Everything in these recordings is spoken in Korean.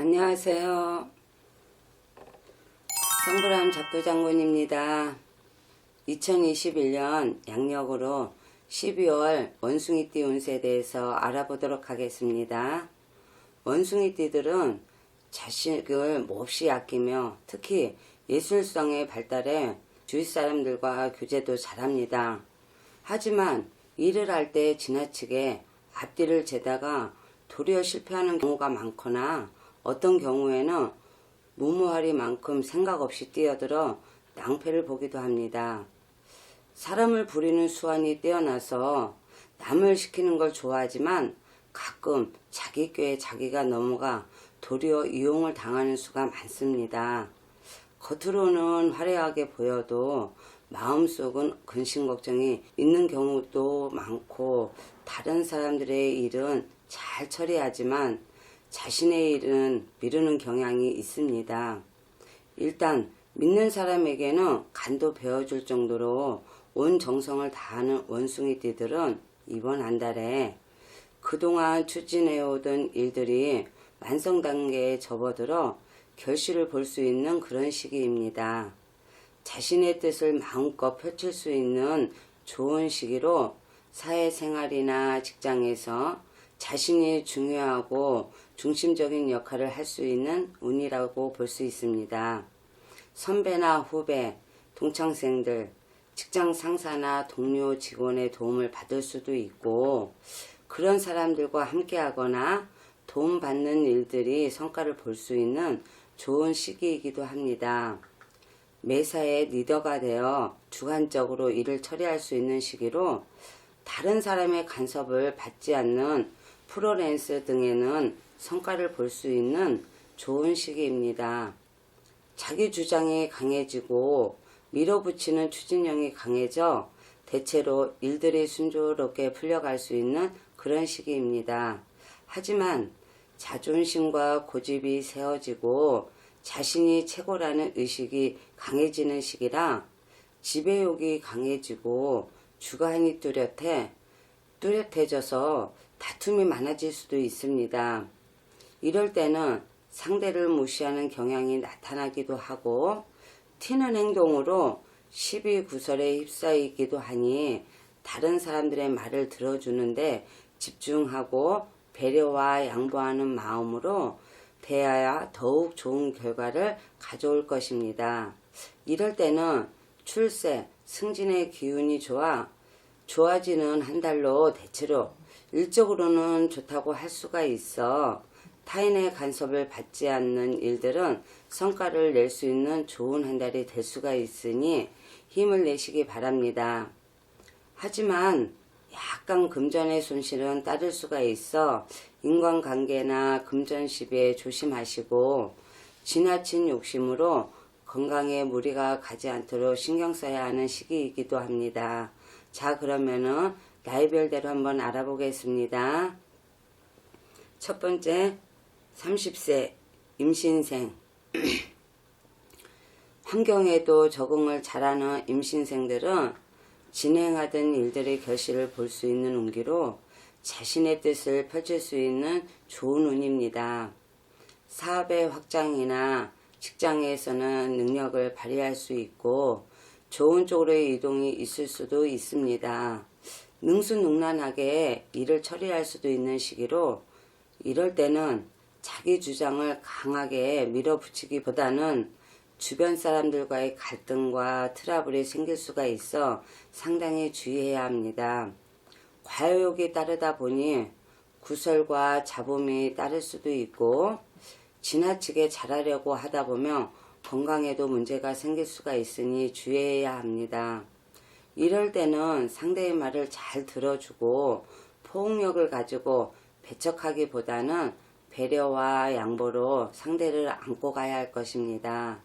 안녕하세요. 성불함 잡도장군입니다. 2021년 양력으로 12월 원숭이띠 운세에 대해서 알아보도록 하겠습니다. 원숭이띠들은 자식을 몹시 아끼며 특히 예술성의 발달에 주위 사람들과 교제도 잘합니다. 하지만 일을 할 때 지나치게 앞뒤를 재다가 도리어 실패하는 경우가 많거나 어떤 경우에는 무모하리만큼 생각 없이 뛰어들어 낭패를 보기도 합니다. 사람을 부리는 수완이 뛰어나서 남을 시키는 걸 좋아하지만 가끔 자기 꾀에 자기가 넘어가 도리어 이용을 당하는 수가 많습니다. 겉으로는 화려하게 보여도 마음속은 근심 걱정이 있는 경우도 많고 다른 사람들의 일은 잘 처리하지만 자신의 일은 미루는 경향이 있습니다. 일단 믿는 사람에게는 간도 베어줄 정도로 온 정성을 다하는 원숭이띠들은 이번 한 달에 그동안 추진해오던 일들이 완성 단계에 접어들어 결실을 볼 수 있는 그런 시기입니다. 자신의 뜻을 마음껏 펼칠 수 있는 좋은 시기로 사회생활이나 직장에서 자신이 중요하고 중심적인 역할을 할 수 있는 운이라고 볼 수 있습니다. 선배나 후배, 동창생들, 직장 상사나 동료 직원의 도움을 받을 수도 있고 그런 사람들과 함께하거나 도움받는 일들이 성과를 볼 수 있는 좋은 시기이기도 합니다. 매사에 리더가 되어 주관적으로 일을 처리할 수 있는 시기로 다른 사람의 간섭을 받지 않는 프로랜서 등에는 성과를 볼 수 있는 좋은 시기입니다. 자기 주장이 강해지고 밀어붙이는 추진력이 강해져 대체로 일들이 순조롭게 풀려갈 수 있는 그런 시기입니다. 하지만 자존심과 고집이 세워지고 자신이 최고라는 의식이 강해지는 시기라 지배욕이 강해지고 주관이 뚜렷해져서 다툼이 많아질 수도 있습니다. 이럴 때는 상대를 무시하는 경향이 나타나기도 하고 튀는 행동으로 시비구설에 휩싸이기도 하니 다른 사람들의 말을 들어주는데 집중하고 배려와 양보하는 마음으로 대해야 더욱 좋은 결과를 가져올 것입니다. 이럴 때는 출세, 승진의 기운이 좋아지는 한 달로 대체로 일적으로는 좋다고 할 수가 있어 타인의 간섭을 받지 않는 일들은 성과를 낼 수 있는 좋은 한 달이 될 수가 있으니 힘을 내시기 바랍니다. 하지만 약간 금전의 손실은 따를 수가 있어 인간관계나 금전 시비에 조심하시고 지나친 욕심으로 건강에 무리가 가지 않도록 신경 써야 하는 시기이기도 합니다. 자, 그러면은 나이별대로 한번 알아보겠습니다. 첫 번째 30세 임신생 환경에도 적응을 잘하는 임신생들은 진행하던 일들의 결실을 볼 수 있는 운기로 자신의 뜻을 펼칠 수 있는 좋은 운입니다. 사업의 확장이나 직장에서는 능력을 발휘할 수 있고 좋은 쪽으로의 이동이 있을 수도 있습니다. 능수능란하게 일을 처리할 수도 있는 시기로 이럴 때는 자기 주장을 강하게 밀어붙이기보다는 주변 사람들과의 갈등과 트러블이 생길 수가 있어 상당히 주의해야 합니다. 과욕이 따르다 보니 구설과 잡음이 따를 수도 있고 지나치게 잘하려고 하다 보면 건강에도 문제가 생길 수가 있으니 주의해야 합니다. 이럴 때는 상대의 말을 잘 들어주고 포용력을 가지고 배척하기보다는 배려와 양보로 상대를 안고 가야 할 것입니다.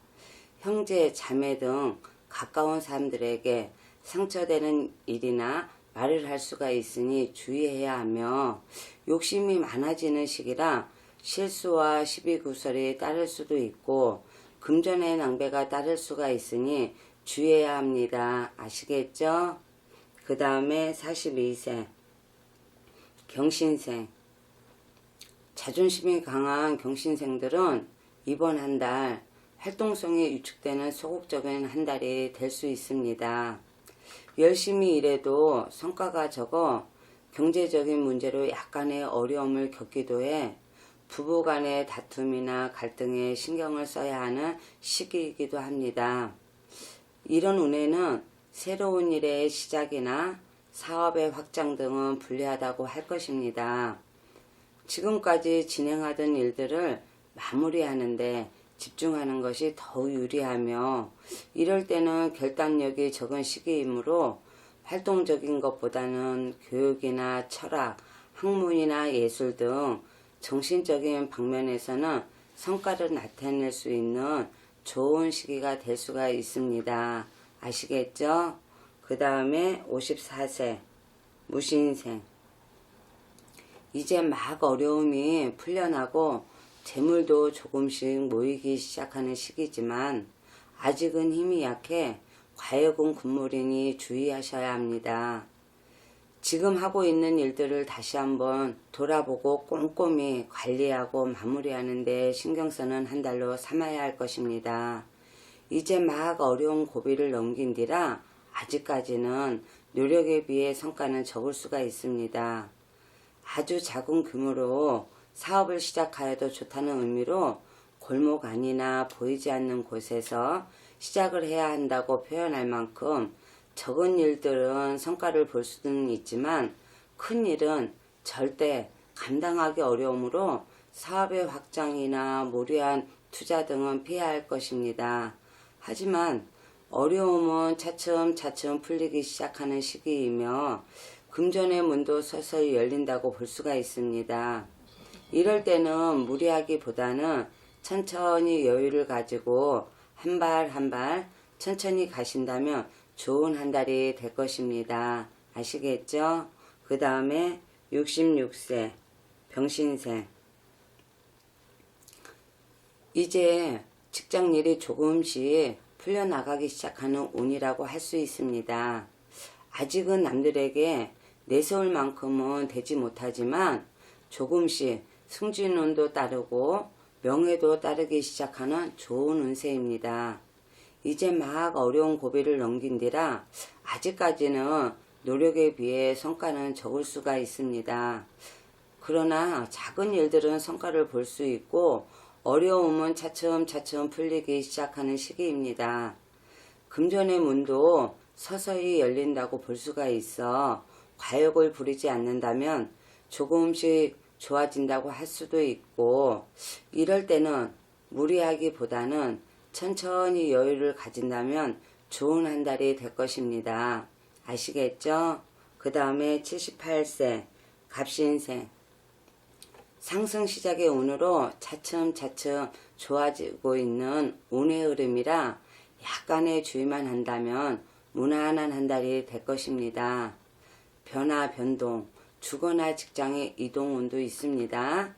형제, 자매 등 가까운 사람들에게 상처되는 일이나 말을 할 수가 있으니 주의해야 하며 욕심이 많아지는 시기라 실수와 시비구설이 따를 수도 있고 금전의 낭배가 따를 수가 있으니 주의해야 합니다. 아시겠죠? 그 다음에 42세 경신생 자존심이 강한 경신생들은 이번 한 달 활동성이 위축되는 소극적인 한 달이 될 수 있습니다. 열심히 일해도 성과가 적어 경제적인 문제로 약간의 어려움을 겪기도 해 부부 간의 다툼이나 갈등에 신경을 써야 하는 시기이기도 합니다. 이런 운에는 새로운 일의 시작이나 사업의 확장 등은 불리하다고 할 것입니다. 지금까지 진행하던 일들을 마무리하는데 집중하는 것이 더욱 유리하며 이럴 때는 결단력이 적은 시기이므로 활동적인 것보다는 교육이나 철학, 학문이나 예술 등 정신적인 방면에서는 성과를 나타낼 수 있는 좋은 시기가 될 수가 있습니다. 아시겠죠? 그 다음에 54세 무신생. 이제 막 어려움이 풀려나고 재물도 조금씩 모이기 시작하는 시기지만 아직은 힘이 약해 과여금 군물이니 주의하셔야 합니다. 지금 하고 있는 일들을 다시 한번 돌아보고 꼼꼼히 관리하고 마무리하는 데 신경쓰는 한 달로 삼아야 할 것입니다. 이제 막 어려운 고비를 넘긴 뒤라 아직까지는 노력에 비해 성과는 적을 수가 있습니다. 아주 작은 규모로 사업을 시작하여도 좋다는 의미로 골목 안이나 보이지 않는 곳에서 시작을 해야 한다고 표현할 만큼 적은 일들은 성과를 볼 수는 있지만 큰 일은 절대 감당하기 어려우므로 사업의 확장이나 무리한 투자 등은 피해야 할 것입니다. 하지만 어려움은 차츰차츰 풀리기 시작하는 시기이며 금전의 문도 서서히 열린다고 볼 수가 있습니다. 이럴 때는 무리하기보다는 천천히 여유를 가지고 한 발 한 발 천천히 가신다면 좋은 한 달이 될 것입니다. 아시겠죠? 그 다음에 66세 병신생. 이제 직장일이 조금씩 풀려나가기 시작하는 운이라고 할 수 있습니다. 아직은 남들에게 내세울 만큼은 되지 못하지만 조금씩 승진운도 따르고 명예도 따르기 시작하는 좋은 운세입니다. 이제 막 어려운 고비를 넘긴 뒤라 아직까지는 노력에 비해 성과는 적을 수가 있습니다. 그러나 작은 일들은 성과를 볼 수 있고 어려움은 차츰차츰 풀리기 시작하는 시기입니다. 금전의 문도 서서히 열린다고 볼 수가 있어 과욕을 부리지 않는다면 조금씩 좋아진다고 할 수도 있고 이럴 때는 무리하기보다는 천천히 여유를 가진다면 좋은 한 달이 될 것입니다. 아시겠죠? 그 다음에 78세 갑신생. 상승 시작의 운으로 차츰차츰 좋아지고 있는 운의 흐름이라 약간의 주의만 한다면 무난한 한 달이 될 것입니다. 변화, 변동, 주거나 직장의 이동 운도 있습니다.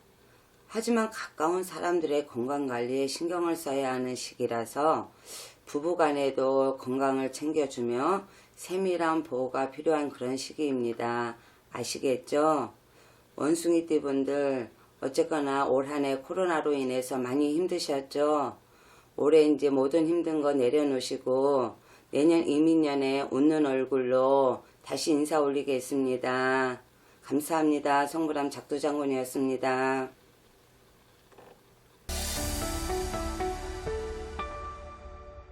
하지만 가까운 사람들의 건강관리에 신경을 써야 하는 시기라서 부부간에도 건강을 챙겨주며 세밀한 보호가 필요한 그런 시기입니다. 아시겠죠? 원숭이띠분들 어쨌거나 올 한 해 코로나로 인해서 많이 힘드셨죠? 올해 이제 모든 힘든 거 내려놓으시고 내년 이민년에 웃는 얼굴로 다시 인사 올리겠습니다. 감사합니다. 성불암 작두장군이었습니다.